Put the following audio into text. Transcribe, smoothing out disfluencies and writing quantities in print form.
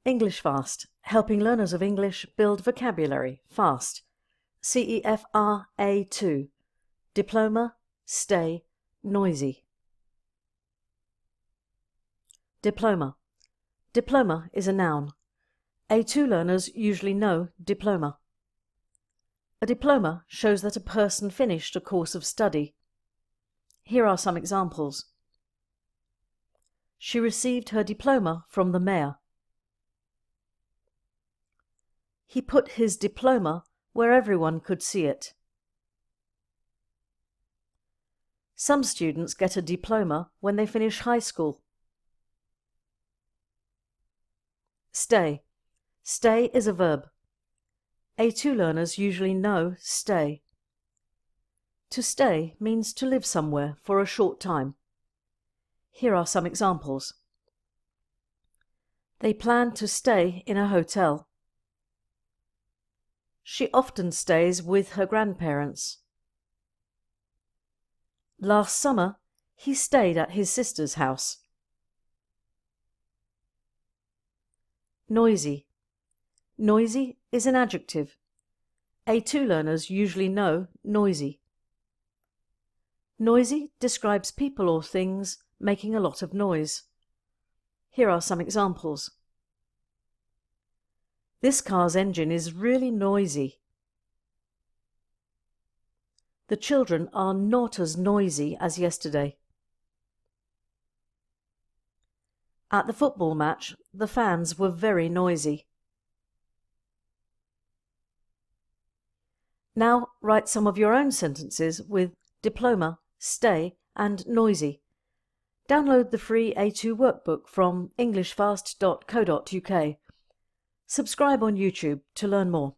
English Fast, helping learners of English build vocabulary fast. CEFR A2. Diploma, stay, noisy. Diploma. Diploma is a noun. A2 learners usually know diploma. A diploma shows that a person finished a course of study. Here are some examples. She received her diploma from the mayor. He put his diploma where everyone could see it. Some students get a diploma when they finish high school. Stay. Stay is a verb. A2 learners usually know stay. To stay means to live somewhere for a short time. Here are some examples. They plan to stay in a hotel. She often stays with her grandparents. Last summer, he stayed at his sister's house. Noisy. Noisy is an adjective. A2 learners usually know noisy. Noisy describes people or things making a lot of noise. Here are some examples. This car's engine is really noisy. The children are not as noisy as yesterday. At the football match, the fans were very noisy. Now write some of your own sentences with diploma, stay and noisy. Download the free A2 workbook from englishfast.co.uk. Subscribe on YouTube to learn more.